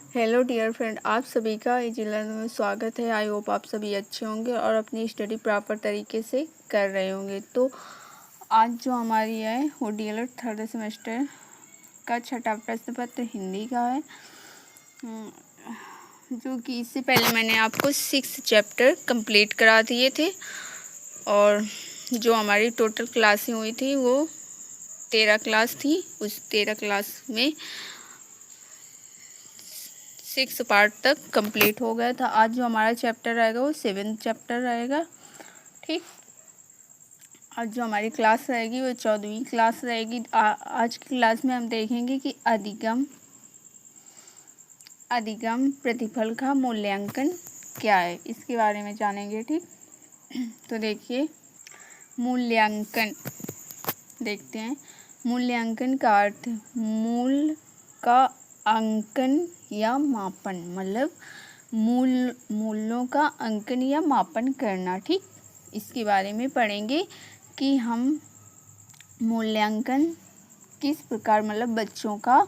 Hello dear friend, आप सभी का इस जिला में स्वागत है। आई होप आप सभी अच्छे होंगे और अपनी स्टडी प्रॉपर तरीके से कर रहे होंगे। तो आज जो हमारी है वो डीएलएड थर्ड सेमेस्टर का छठा प्रश्न पत्र हिंदी का है, जो कि इससे पहले मैंने आपको 6 चैप्टर कंप्लीट करा दिए थे और जो हमारी टोटल क्लासें हुई थी वो 13 क्लास थी। उस 13 क्लास में 6 पार्ट तक कंप्लीट हो गया था। आज जो हमारा चैप्टर रहेगा वो 7th चैप्टर रहेगा। ठीक, आज जो हमारी क्लास रहेगी वो 14वीं क्लास रहेगी। आज की क्लास में हम देखेंगे कि अधिगम प्रतिफल का मूल्यांकन क्या है, इसके बारे में जानेंगे। ठीक, तो देखिए मूल्यांकन देखते हैं। मूल्यांकन का अर्थ मूल का अंकन या मापन, मतलब मूल्यों का अंकन या मापन करना। ठीक, इसके बारे में पढ़ेंगे कि हम मूल्यांकन किस प्रकार, मतलब बच्चों का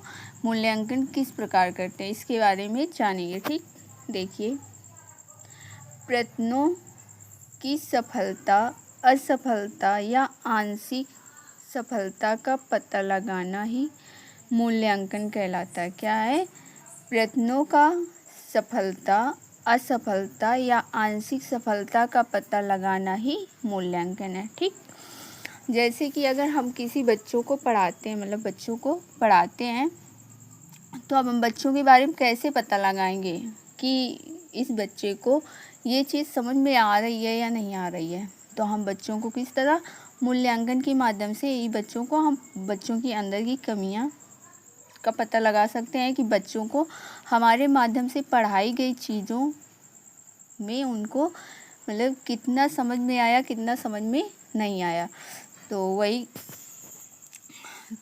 मूल्यांकन किस प्रकार करते हैं, इसके बारे में जानेंगे। ठीक, देखिए प्रयत्नों की सफलता, असफलता या आंशिक सफलता का पता लगाना ही मूल्यांकन कहलाता है। क्या है? प्रयत्नों का सफलता, असफलता या आंशिक सफलता का पता लगाना ही मूल्यांकन है। ठीक, जैसे कि अगर हम किसी बच्चों को पढ़ाते हैं, मतलब बच्चों को पढ़ाते हैं, तो अब हम बच्चों के बारे में कैसे पता लगाएंगे कि इस बच्चे को ये चीज़ समझ में आ रही है या नहीं आ रही है। तो हम बच्चों को किस तरह मूल्यांकन के माध्यम से ही हम बच्चों के अंदर की कमियां का पता लगा सकते हैं कि बच्चों को हमारे माध्यम से पढ़ाई गई चीज़ों में उनको मतलब कितना समझ में आया, कितना समझ में नहीं आया। तो वही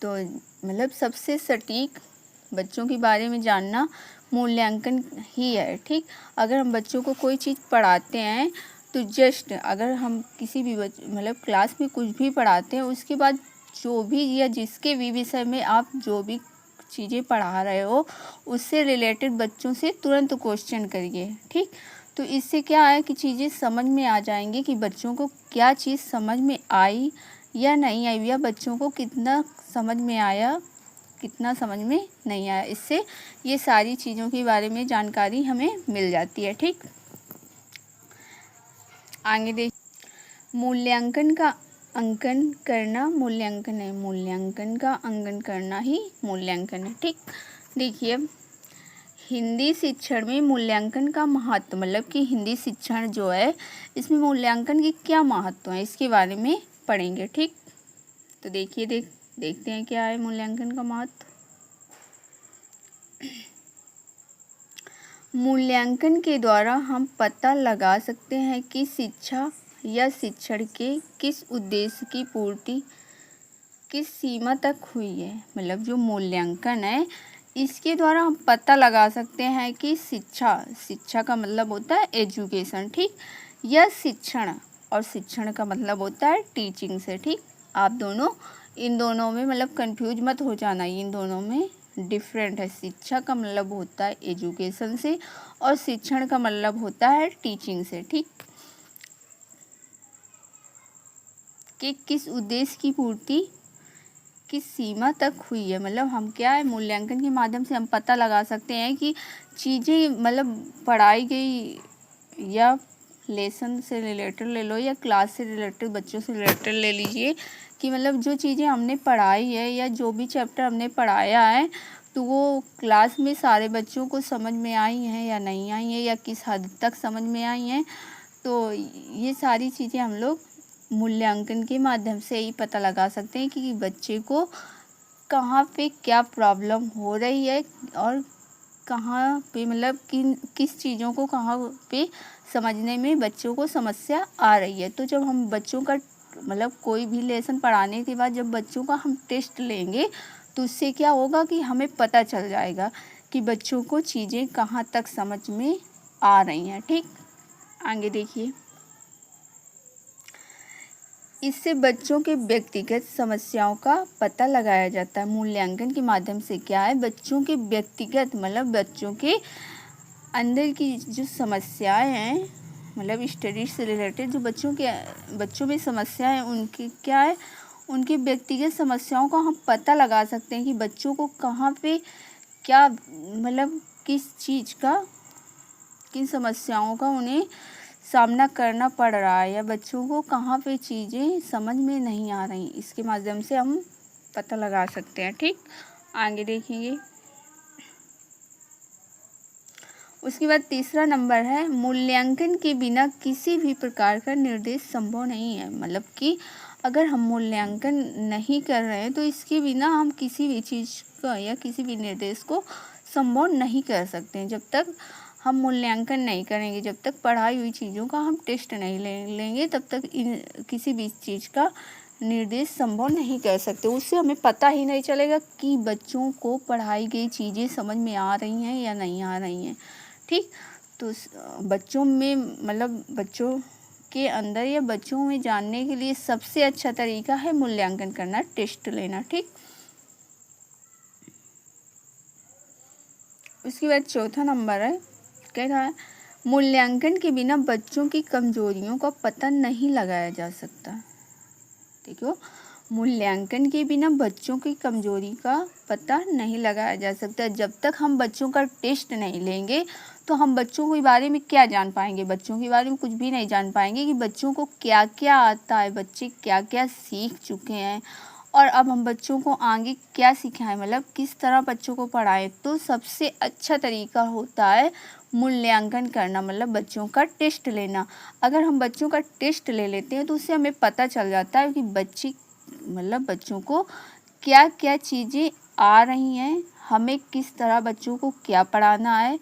तो मतलब सबसे सटीक बच्चों के बारे में जानना मूल्यांकन ही है। ठीक, अगर हम बच्चों को कोई चीज़ पढ़ाते हैं तो जस्ट अगर हम किसी भी मतलब क्लास में कुछ भी पढ़ाते हैं, उसके बाद जो भी या जिसके भी विषय में आप जो भी चीज़ें पढ़ा रहे हो उससे रिलेटेड बच्चों से तुरंत क्वेश्चन करिए। ठीक, तो इससे क्या है कि चीज़ें समझ में आ जाएंगी कि बच्चों को क्या चीज़ समझ में आई या नहीं आई, या बच्चों को कितना समझ में आया, कितना समझ में नहीं आया। इससे ये सारी चीज़ों के बारे में जानकारी हमें मिल जाती है। ठीक, आगे देख, मूल्यांकन का अंकन करना मूल्यांकन है, मूल्यांकन का अंकन करना ही मूल्यांकन है। ठीक, देखिए हिंदी शिक्षण में मूल्यांकन का महत्व, मतलब कि हिंदी शिक्षण जो है इसमें मूल्यांकन की क्या महत्व है, इसके बारे में पढ़ेंगे। ठीक, तो देखिए देखते हैं क्या है मूल्यांकन का महत्व। मूल्यांकन के द्वारा हम पता लगा सकते हैं कि शिक्षा या शिक्षण के किस उद्देश्य की पूर्ति किस सीमा तक हुई है। मतलब जो मूल्यांकन है इसके द्वारा हम पता लगा सकते हैं कि शिक्षा का मतलब होता है एजुकेशन। ठीक, या शिक्षण, और शिक्षण का मतलब होता है टीचिंग से। ठीक, आप इन दोनों में मतलब कंफ्यूज मत हो जाना, इन दोनों में डिफरेंट है। शिक्षा का मतलब होता है एजुकेशन से और शिक्षण का मतलब होता है टीचिंग से। ठीक, कि किस उद्देश्य की पूर्ति किस सीमा तक हुई है, मतलब हम क्या है मूल्यांकन के माध्यम से हम पता लगा सकते हैं कि चीज़ें मतलब पढ़ाई गई या लेसन से रिलेटेड ले लो या क्लास से रिलेटेड बच्चों से रिलेटेड ले लीजिए, कि मतलब जो चीज़ें हमने पढ़ाई है या जो भी चैप्टर हमने पढ़ाया है तो वो क्लास में सारे बच्चों को समझ में आई हैं या नहीं आई हैं, या किस हद तक समझ में आई हैं। तो ये सारी चीज़ें हम लोग मूल्यांकन के माध्यम से ही पता लगा सकते हैं कि बच्चे को कहाँ पे क्या प्रॉब्लम हो रही है और कहाँ पे मतलब किस चीज़ों को कहाँ पे समझने में बच्चों को समस्या आ रही है। तो जब हम बच्चों का मतलब कोई भी लेसन पढ़ाने के बाद जब बच्चों का हम टेस्ट लेंगे तो उससे क्या होगा कि हमें पता चल जाएगा कि बच्चों को चीज़ें कहाँ तक समझ में आ रही हैं। ठीक, आगे देखिए, इससे बच्चों के व्यक्तिगत समस्याओं का पता लगाया जाता है। मूल्यांकन के माध्यम से क्या है, बच्चों के व्यक्तिगत मतलब बच्चों के अंदर की जो समस्याएं हैं, मतलब स्टडीज से रिलेटेड जो बच्चों में समस्या है उनकी क्या है, उनकी व्यक्तिगत समस्याओं का हम पता लगा सकते हैं कि बच्चों को कहाँ पे क्या मतलब किस चीज़ का, किन समस्याओं का उन्हें सामना करना पड़ रहा है या बच्चों को कहाँ पे चीज़ें समझ में नहीं आ रही, इसके माध्यम से हम पता लगा सकते हैं। ठीक, आगे देखेंगे। उसके बाद तीसरा नंबर है, मूल्यांकन के बिना किसी भी प्रकार का निर्देश संभव नहीं है। मतलब कि अगर हम मूल्यांकन नहीं कर रहे हैं तो इसके बिना हम किसी भी चीज़ का या किसी भी निर्देश को संभव नहीं कर सकते हैं। जब तक हम मूल्यांकन नहीं करेंगे, जब तक पढ़ाई हुई चीज़ों का हम टेस्ट नहीं लेंगे, तब तक किसी भी चीज़ का निर्देश संभव नहीं कर सकते। उससे हमें पता ही नहीं चलेगा कि बच्चों को पढ़ाई गई चीज़ें समझ में आ रही हैं या नहीं आ रही हैं। ठीक, तो बच्चों में मतलब बच्चों के अंदर या बच्चों में जानने के लिए सबसे अच्छा तरीका है मूल्यांकन करना, टेस्ट लेना। ठीक, उसके बाद चौथा नंबर है, कह रहा है मूल्यांकन के बिना बच्चों की कमजोरियों का पता नहीं लगाया जा सकता। देखो, मूल्यांकन के बिना बच्चों की कमजोरी का पता नहीं लगाया जा सकता। जब तक हम बच्चों का टेस्ट नहीं लेंगे तो हम बच्चों के बारे में क्या जान पाएंगे, बच्चों के बारे में कुछ भी नहीं जान पाएंगे कि बच्चों को क्या क्या आता है, बच्चे क्या क्या सीख चुके हैं और अब हम बच्चों को आगे क्या सिखाएं, मतलब किस तरह बच्चों को पढ़ाएं। तो सबसे अच्छा तरीका होता है मूल्यांकन करना, मतलब बच्चों का टेस्ट लेना। अगर हम बच्चों का टेस्ट ले लेते हैं तो उससे हमें पता चल जाता है कि बच्चों को क्या क्या चीज़ें आ रही हैं, हमें किस तरह बच्चों को क्या पढ़ाना है,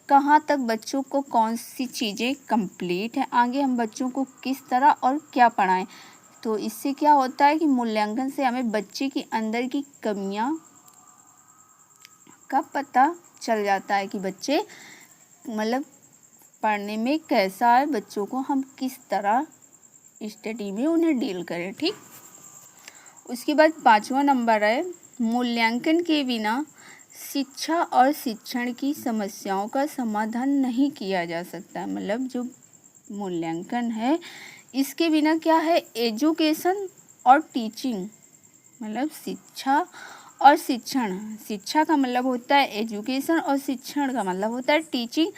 कहाँ तक बच्चों को कौन सी चीज़ें कंप्लीट है, आगे हम बच्चों को किस तरह और क्या पढ़ाएं। तो इससे क्या होता है कि मूल्यांकन से हमें बच्चे के अंदर की कमियां का पता चल जाता है कि बच्चे मतलब पढ़ने में कैसा है, बच्चों को हम किस तरह स्टडी में उन्हें डील करें। ठीक, उसके बाद पांचवा नंबर है, मूल्यांकन के बिना शिक्षा और शिक्षण की समस्याओं का समाधान नहीं किया जा सकता। मतलब जो मूल्यांकन है इसके बिना क्या है, एजुकेशन और टीचिंग, मतलब शिक्षा और शिक्षण, शिक्षा का मतलब होता है एजुकेशन और शिक्षण का मतलब होता है टीचिंग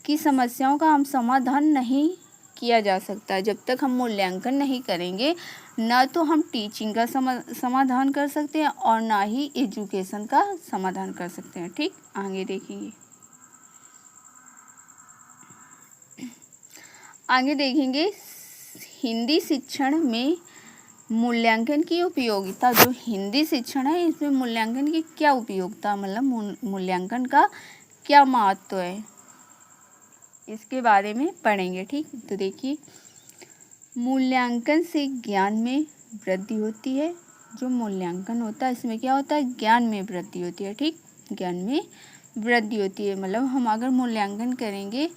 की समस्याओं का हम समाधान नहीं किया जा सकता। जब तक हम मूल्यांकन नहीं करेंगे ना तो हम टीचिंग का समाधान कर सकते हैं और ना ही एजुकेशन का समाधान कर सकते हैं। ठीक, आगे देखेंगे। आगे देखेंगे हिंदी शिक्षण में मूल्यांकन की उपयोगिता। जो हिंदी शिक्षण है इसमें मूल्यांकन की क्या उपयोगिता, मतलब मूल्यांकन का क्या महत्व है, इसके बारे में पढ़ेंगे। ठीक, तो देखिए, मूल्यांकन से ज्ञान में वृद्धि होती है। जो मूल्यांकन होता है इसमें क्या होता है, ज्ञान में वृद्धि होती है। ठीक, ज्ञान में वृद्धि होती है, मतलब हम अगर मूल्यांकन करेंगे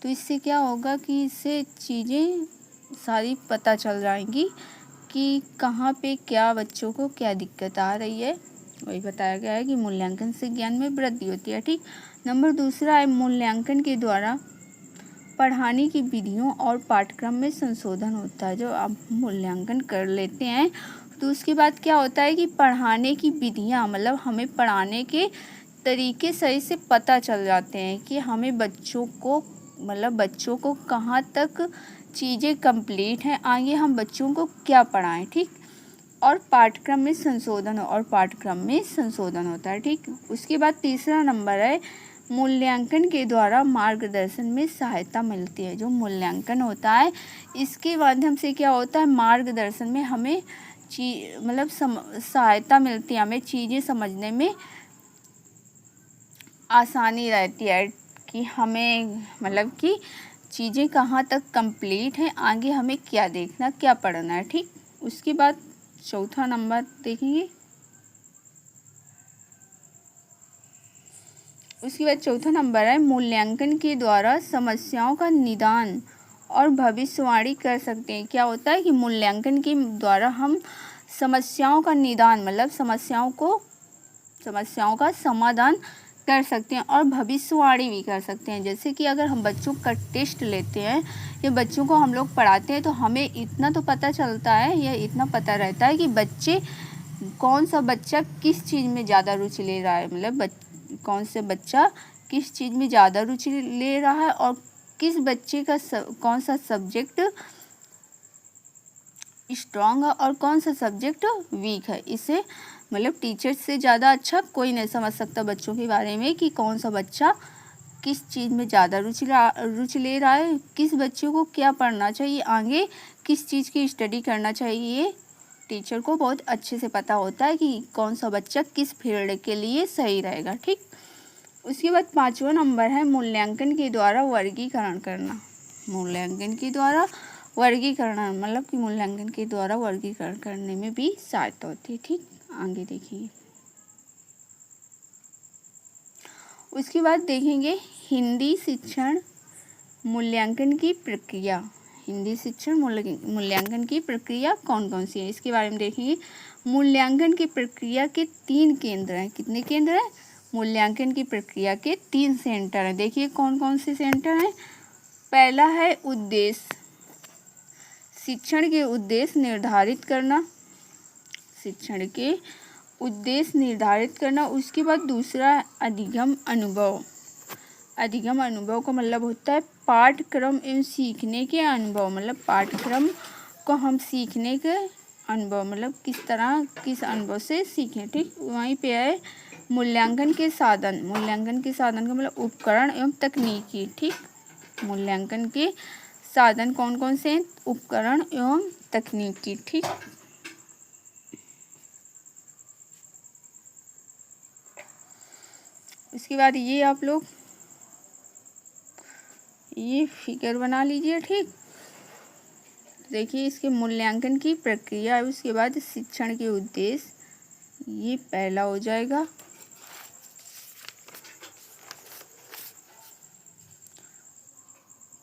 तो इससे क्या होगा कि इससे चीज़ें सारी पता चल जाएंगी कि कहाँ पे क्या बच्चों को क्या दिक्कत आ रही है, वही बताया गया है कि मूल्यांकन से ज्ञान में वृद्धि होती है। ठीक, नंबर दूसरा है, मूल्यांकन के द्वारा पढ़ाने की विधियों और पाठ्यक्रम में संशोधन होता है। जो आप मूल्यांकन कर लेते हैं तो उसके बाद क्या होता है कि पढ़ाने की विधियाँ, मतलब हमें पढ़ाने के तरीके सही से पता चल जाते हैं कि हमें बच्चों को कहाँ तक चीज़ें कंप्लीट हैं, आगे हम बच्चों को क्या पढ़ाएं। ठीक, और पाठ्यक्रम में संशोधन होता है। ठीक, उसके बाद तीसरा नंबर है, मूल्यांकन के द्वारा मार्गदर्शन में सहायता मिलती है। जो मूल्यांकन होता है इसके माध्यम से क्या होता है, मार्गदर्शन में हमें सहायता मिलती है, हमें चीज़ें समझने में आसानी रहती है कि हमें कि चीज़ें कहाँ तक कंप्लीट हैं, आगे हमें क्या देखना क्या पढ़ना है। ठीक, उसके बाद चौथा नंबर देखेंगे। उसके बाद चौथा नंबर है, मूल्यांकन के द्वारा समस्याओं का निदान और भविष्यवाणी कर सकते हैं। क्या होता है कि मूल्यांकन के द्वारा हम समस्याओं का निदान मतलब समस्याओं का समाधान कर सकते हैं और भविष्यवाणी भी कर सकते हैं। जैसे कि अगर हम बच्चों का टेस्ट लेते हैं या बच्चों को हम लोग पढ़ाते हैं तो हमें इतना तो पता चलता है या इतना पता रहता है कि कौन सा बच्चा किस चीज़ में ज़्यादा रुचि ले रहा है, मतलब कौन से बच्चा किस चीज़ में ज़्यादा रुचि ले रहा है और किस बच्चे का कौन सा सब्जेक्ट स्ट्रॉन्ग है और कौन सा सब्जेक्ट वीक है। इसे मतलब टीचर से ज़्यादा अच्छा कोई नहीं समझ सकता बच्चों के बारे में कि कौन सा बच्चा किस चीज़ में ज़्यादा रुचि ले रहा है, किस बच्चे को क्या पढ़ना चाहिए, आगे किस चीज़ की स्टडी करना चाहिए। टीचर को बहुत अच्छे से पता होता है कि कौन सा बच्चा किस फील्ड के लिए सही रहेगा। ठीक, उसके बाद 5वां नंबर है मूल्यांकन के द्वारा वर्गीकरण करना। मूल्यांकन के द्वारा वर्गीकरण मतलब कि मूल्यांकन के द्वारा वर्गीकरण करने में भी सहायता होती है। ठीक, आगे देखिए। उसके बाद देखेंगे हिंदी शिक्षण मूल्यांकन की प्रक्रिया। हिंदी शिक्षण मूल्यांकन की प्रक्रिया कौन कौन सी है, इसके बारे में देखेंगे। मूल्यांकन की प्रक्रिया के 3 केंद्र हैं। कितने केंद्र हैं? मूल्यांकन की प्रक्रिया के 3 सेंटर हैं। देखिए कौन कौन से सेंटर हैं। पहला है उद्देश्य, शिक्षण के उद्देश्य निर्धारित करना, शिक्षण के उद्देश्य निर्धारित करना। उसके बाद दूसरा अधिगम अनुभव। अधिगम अनुभव का मतलब होता है पाठ्यक्रम एवं सीखने के अनुभव, मतलब पाठ्यक्रम को हम सीखने के अनुभव मतलब किस अनुभव से सीखें। ठीक, वहीं पे है मूल्यांकन के साधन। मूल्यांकन के साधन का मतलब उपकरण एवं तकनीकी। ठीक, मूल्यांकन के साधन कौन कौन से हैं? उपकरण एवं तकनीकी। ठीक, इसके बाद ये आप लोग ये फिगर बना लीजिए। ठीक, देखिए इसके मूल्यांकन की प्रक्रिया, उसके बाद शिक्षण के उद्देश्य, ये पहला हो जाएगा।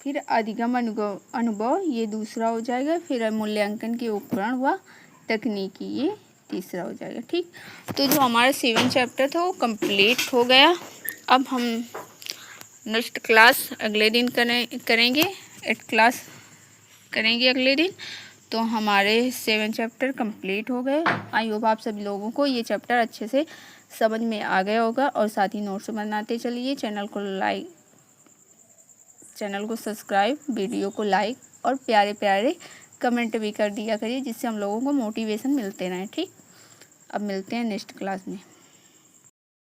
फिर अधिगम अनुभव ये दूसरा हो जाएगा। फिर मूल्यांकन के उपकरण व तकनीकी ये तीसरा हो जाएगा। ठीक, तो जो हमारा 7 चैप्टर था वो कंप्लीट हो गया। अब हम नेक्स्ट क्लास अगले दिन करेंगे 8 क्लास करेंगे अगले दिन। तो हमारे 7 चैप्टर कंप्लीट हो गए। आई होप आप सभी लोगों को ये चैप्टर अच्छे से समझ में आ गया होगा और साथ ही नोट्स बनाते चलिए। चैनल को सब्सक्राइब, वीडियो को लाइक और प्यारे प्यारे कमेंट भी कर दिया करिए, जिससे हम लोगों को मोटिवेशन मिलते रहे। ठीक, अब मिलते हैं नेक्स्ट क्लास में।